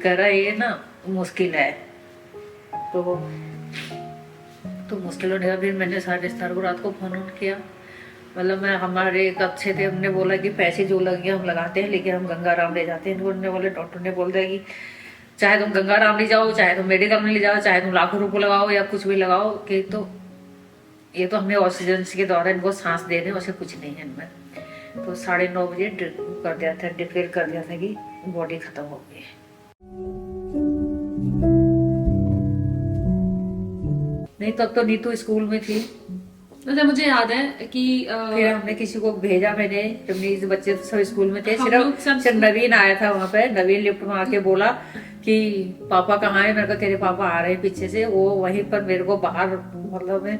कह रहा है ये ना मुश्किल है। तो मुश्किल होने का फिर मैंने सारे रिश्तेदार को रात को फोन किया। मतलब मैं हमारे एक अच्छे थे, हमने बोला कि पैसे जो लगे हम लगाते हैं, लेकिन हम गंगाराम ले जाते हैं। उन्होंने बोले, डॉक्टर ने बोल दिया कि चाहे तुम गंगाराम ले जाओ, चाहे तुम मेडिकल में ले जाओ, चाहे तुम लाखों रुपए लगाओ या कुछ भी लगाओ, कि तो ये तो हमें ऑक्सीजन के द्वारा इनको सांस दे रहे हैं, उसे कुछ नहीं है इनमें। तो 9:30 बजे कर दिया था, डिक्लेयर कर दिया था कि बॉडी खत्म हो गई है। नहीं तब तो नीतू स्कूल में थी। मतलब मुझे याद है कि फिर हमने किसी को भेजा, मैंने जब बच्चे तो सब स्कूल में थे, हम लोग सिर्फ नवीन आया था वहां पे। नवीन लिफ्ट में आके बोला कि पापा कहाँ है। मैंने कहा तेरे पापा आ रहे हैं पीछे से। वो वहीं पर मेरे को बाहर, मतलब मैं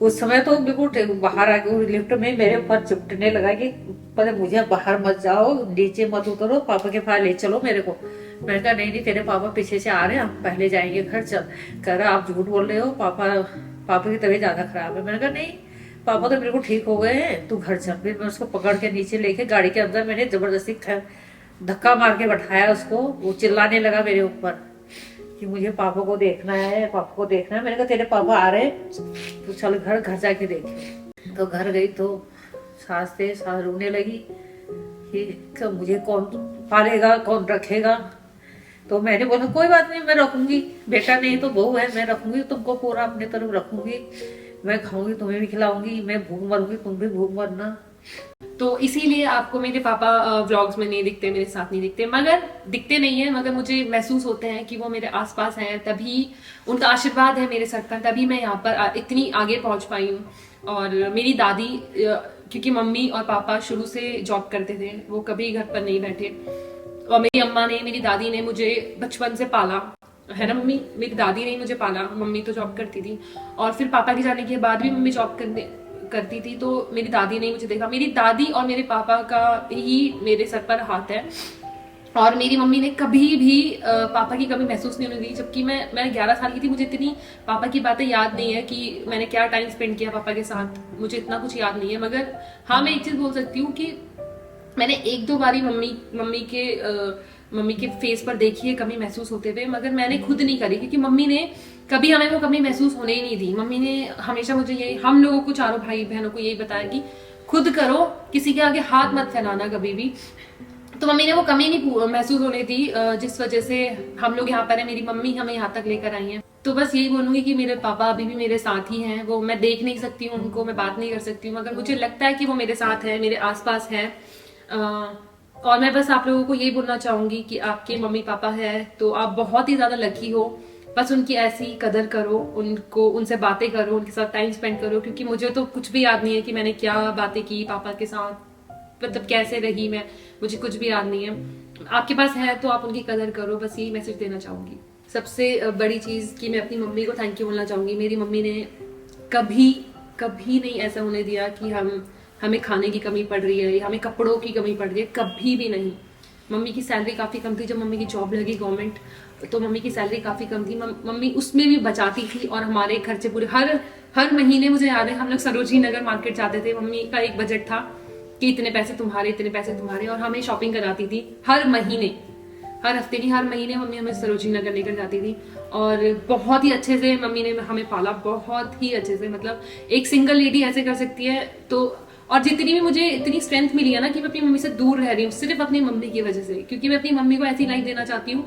उस समय तो बिल्कुल बाहर आके लिफ्ट में मेरे ऊपर चिपटने लगा कि पता मुझे बाहर मत जाओ, नीचे मत उतरो, पापा के पास ले चलो मेरे को। मैंने कहा नहीं तेरे पापा पीछे से आ रहे हैं, हम पहले जाएंगे घर। चल, कह रहा आप झूठ बोल रहे हो, पापा की तबीयत ज्यादा खराब है। मैंने कहा नहीं पापा तो बिल्कुल ठीक हो गए हैं, तू घर चल। फिर मैं उसको पकड़ के नीचे लेके गाड़ी के अंदर मैंने जबरदस्ती धक्का मार के बैठाया उसको। वो चिल्लाने लगा मेरे ऊपर कि मुझे पापा को देखना है, पापा को देखना है। मैंने कहा तेरे पापा आ रहे तो चल घर जाके देखे। तो घर गई तो सास रोने लगी कि मुझे कौन पालेगा, कौन रखेगा। तो मैंने बोला कोई बात नहीं, मैं रखूंगी, बेटा नहीं तो बहू है, मैं रखूंगी तुमको, पूरा अपने तरफ रखूंगी, मैं खाऊंगी, तुम्हें भी खिलाऊंगी, मैं भूख मरूंगी, तुम भी भूख मरना। तो इसीलिए आपको मेरे पापा व्लॉग्स में नहीं दिखते, मेरे साथ नहीं दिखते, मगर दिखते नहीं है, मगर मुझे महसूस होते हैं कि वो मेरे आसपास हैं। तभी उनका आशीर्वाद है मेरे सर पर, तभी मैं यहाँ पर इतनी आगे पहुंच पाई हूँ। और मेरी दादी, क्योंकि मम्मी और पापा शुरू से जॉब करते थे, वो कभी घर पर नहीं बैठे। और मेरी अम्मा ने, मेरी दादी ने मुझे बचपन से पाला है ना मम्मी। मेरी दादी ने मुझे पाला, मम्मी तो जॉब करती थी, और फिर पापा के जाने के बाद भी मम्मी जॉब करती थी, तो मेरी दादी ने मुझे देखा। मेरी दादी और मेरे पापा का ही मेरे सर पर हाथ है। और मेरी मम्मी ने कभी भी पापा की कमी महसूस नहीं होने दी। जबकि मैं 11 साल की थी, मुझे इतनी पापा की बातें याद नहीं है कि मैंने क्या टाइम स्पेंड किया पापा के साथ, मुझे इतना कुछ याद नहीं है। मगर हाँ, मैं एक चीज बोल सकती हूँ कि मैंने 1-2 बारी मम्मी के फेस पर देखी है कमी महसूस होते हुए, मगर मैंने खुद नहीं करी, क्योंकि मम्मी ने कभी हमें वो कमी महसूस होने ही नहीं दी। मम्मी ने हमेशा मुझे यही, हम लोगों को, चारों भाई बहनों को यही बताया कि खुद करो, किसी के आगे हाथ मत फैलाना कभी भी। तो मम्मी ने वो कमी नहीं महसूस होने दी, जिस वजह से हम लोग यहाँ पर है। मेरी मम्मी हमें यहाँ तक लेकर आई हैं। तो बस यही बोलूंगी कि मेरे पापा अभी भी मेरे साथ ही हैं। वो मैं देख नहीं सकती हूँ उनको, मैं बात नहीं कर सकती हूँ, मगर मुझे लगता है कि वो मेरे साथ है, मेरे आसपास है। और मैं बस आप लोगों को यही बोलना चाहूंगी कि आपके मम्मी पापा है तो आप बहुत ही ज्यादा लकी हो। बस उनकी ऐसी कदर करो, उनसे बातें करो, उनके साथ टाइम स्पेंड करो। क्योंकि मुझे तो कुछ भी याद नहीं है कि मैंने क्या बातें की पापा के साथ, मतलब कैसे रही मैं, मुझे कुछ भी याद नहीं है। आपके पास है तो आप उनकी कदर करो, बस यही मैसेज देना चाहूंगी। सबसे बड़ी चीज कि मैं अपनी मम्मी को थैंक यू बोलना चाहूंगी। मेरी मम्मी ने कभी कभी नहीं ऐसा होने दिया कि हमें खाने की कमी पड़ रही है, हमें कपड़ों की कमी पड़ रही है, कभी भी नहीं। मम्मी की सैलरी काफ़ी कम थी, जब मम्मी की जॉब लगी गवर्नमेंट, तो मम्मी की सैलरी काफ़ी कम थी। मम्मी उसमें भी बचाती थी, और हमारे खर्चे पूरे हर महीने, मुझे याद है हम लोग सरोजनी नगर मार्केट जाते थे। मम्मी का एक बजट था कि इतने पैसे तुम्हारे, इतने पैसे तुम्हारे, और हमें शॉपिंग कराती थी हर महीने, हर हफ्ते नहीं, हर महीने मम्मी हमें सरोजनी नगर लेकर जाती थी। और बहुत ही अच्छे से मम्मी ने हमें पाला, बहुत ही अच्छे से। मतलब एक सिंगल लेडी ऐसे कर सकती है तो। और जितनी भी मुझे इतनी स्ट्रेंथ मिली है ना कि मैं अपनी मम्मी से दूर रह रही हूँ, सिर्फ अपनी मम्मी की वजह से। क्योंकि मैं अपनी मम्मी को ऐसी लाइफ देना चाहती हूँ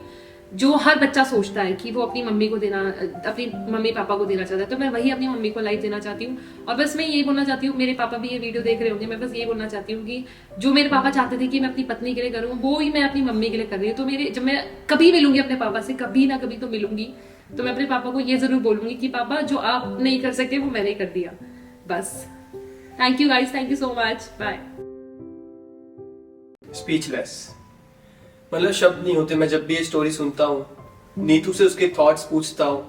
जो हर बच्चा सोचता है कि वो अपनी मम्मी को देना, अपनी मम्मी पापा को देना चाहता है। तो मैं वही अपनी मम्मी को लाइफ देना चाहती हूँ। और बस मैं यही बोलना चाहती हूँ, मेरे पापा भी ये वीडियो देख रहे होंगे, मैं बस ये बोलना चाहती हूँ कि जो मेरे पापा चाहते थे कि मैं अपनी पत्नी के लिए करूँ, वो ही मैं अपनी मम्मी के लिए कर रही हूँ। तो जब मैं कभी मिलूंगी अपने पापा से, कभी ना कभी तो मिलूंगी, तो मैं अपने पापा को ये जरूर बोलूंगी कि पापा जो आप नहीं कर सकते वो मैंने कर दिया। बस thank you guys, thank you so much, bye. Speechless, मतलब शब्द नहीं होते। मैं जब भी ये स्टोरी सुनता हूँ, नीतू से उसके थॉट्स पूछता हूँ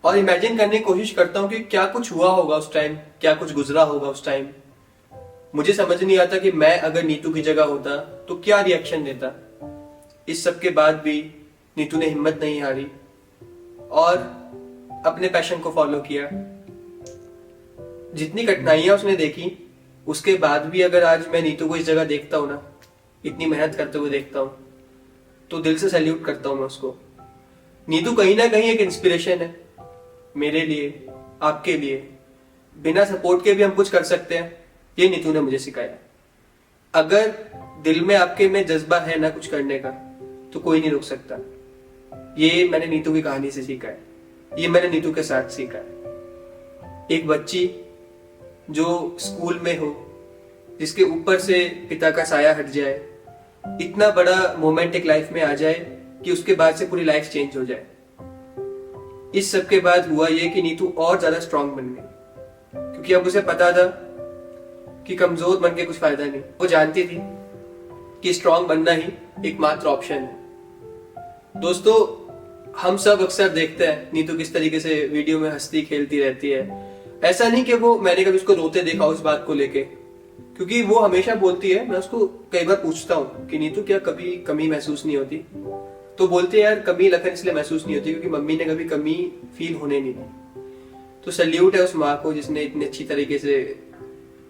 और इमेजिन करने की कोशिश करता हूँ कि क्या कुछ हुआ होगा उस टाइम, क्या कुछ गुजरा होगा उस टाइम। मुझे समझ नहीं आता कि मैं अगर नीतू की जगह होता तो क्या रिएक्शन देता। इस सब के बाद भी नीतू ने हिम्मत नहीं हारी और अपने पैशन को फॉलो किया। जितनी कठिनाइयां उसने देखी, उसके बाद भी अगर आज मैं नीतू को इस जगह देखता हूँ ना, इतनी मेहनत करते हुए देखता हूँ, तो दिल से सैल्यूट करता हूँ मैं उसको। नीतू कहीं ना कहीं एक इंस्पिरेशन है मेरे लिए, आपके लिए। बिना सपोर्ट के भी हम कुछ कर सकते हैं, ये नीतू ने मुझे सिखाया। अगर दिल में आपके में जज्बा है ना कुछ करने का, तो कोई नहीं रोक सकता। ये मैंने नीतू की कहानी से सीखा है, ये मैंने नीतू के साथ सीखा है। एक बच्ची जो स्कूल में हो, जिसके ऊपर से पिता का साया हट जाए, इतना बड़ा मोमेंट एक लाइफ में आ जाए कि उसके बाद से पूरी लाइफ चेंज हो जाए। इस सब के बाद हुआ ये कि नीतू और ज्यादा स्ट्रांग बन गई, क्योंकि अब उसे पता था कि कमजोर बन के कुछ फायदा नहीं। वो जानती थी कि स्ट्रांग बनना ही एकमात्र ऑप्शन है। दोस्तों, हम सब अक्सर देखते हैं नीतू किस तरीके से वीडियो में हंसती खेलती रहती है। ऐसा नहीं कि वो मैंने कभी उसको रोते देखा उस बात को लेके, क्योंकि वो हमेशा बोलती है। मैं उसको कई बार पूछता हूँ कि नीतू क्या कभी कमी महसूस नहीं होती, तो बोलते हैं यार कमी लखन इसलिए महसूस नहीं होती क्योंकि मम्मी ने कभी कमी फील होने नहीं दी। तो सल्यूट है उस माँ को जिसने इतने अच्छी तरीके से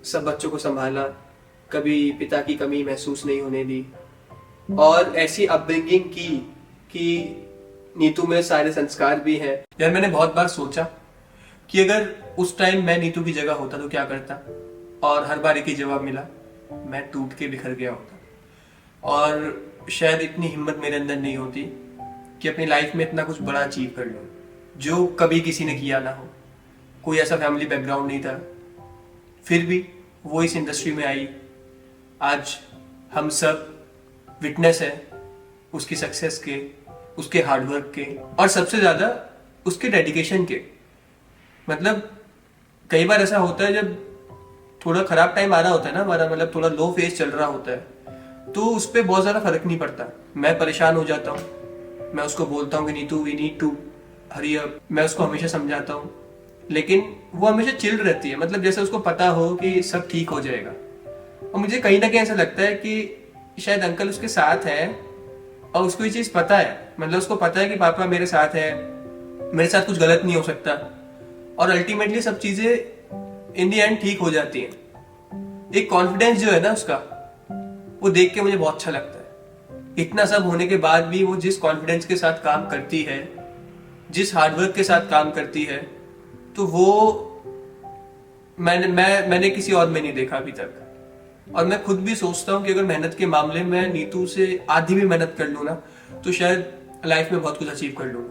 सब बच्चों को संभाला, कभी पिता की कमी महसूस नहीं होने दी, और ऐसी अपब्रिंगिंग की कि नीतू में सारे संस्कार भी हैं। यार मैंने बहुत बार सोचा कि अगर उस टाइम मैं नीतू की जगह होता तो क्या करता, और हर बार एक ही जवाब मिला, मैं टूट के बिखर गया होता। और शायद इतनी हिम्मत मेरे अंदर नहीं होती कि अपनी लाइफ में इतना कुछ बड़ा अचीव कर लूं जो कभी किसी ने किया ना हो। कोई ऐसा फैमिली बैकग्राउंड नहीं था, फिर भी वो इस इंडस्ट्री में आई। आज हम सब विटनेस है उसकी सक्सेस के, उसके हार्डवर्क के, और सबसे ज्यादा उसके डेडिकेशन के। मतलब कई बार ऐसा होता है जब थोड़ा खराब टाइम आ रहा होता है ना हमारा, मतलब थोड़ा लो फेज चल रहा होता है, तो उस पर बहुत ज्यादा फर्क नहीं पड़ता। मैं परेशान हो जाता हूँ, मैं उसको बोलता हूँ कि Neetu we need to hurry up, मैं उसको हमेशा समझाता हूँ, लेकिन वो हमेशा चिल रहती है। मतलब जैसे उसको पता हो कि सब ठीक हो जाएगा। और मुझे कहीं ना कहीं ऐसा लगता है कि शायद अंकल उसके साथ है और उसको ये चीज पता है। मतलब उसको पता है कि पापा मेरे साथ है, मेरे साथ कुछ गलत नहीं हो सकता, और अल्टीमेटली सब चीजें इन दी एंड ठीक हो जाती हैं। एक कॉन्फिडेंस जो है ना उसका, वो देख के मुझे बहुत अच्छा लगता है। इतना सब होने के बाद भी वो जिस कॉन्फिडेंस के साथ काम करती है, जिस हार्डवर्क के साथ काम करती है, तो वो मैंने किसी और में नहीं देखा अभी तक। और मैं खुद भी सोचता हूँ कि अगर मेहनत के मामले में नीतू से आधी भी मेहनत कर लूँ ना, तो शायद लाइफ में बहुत कुछ अचीव कर लूंगा।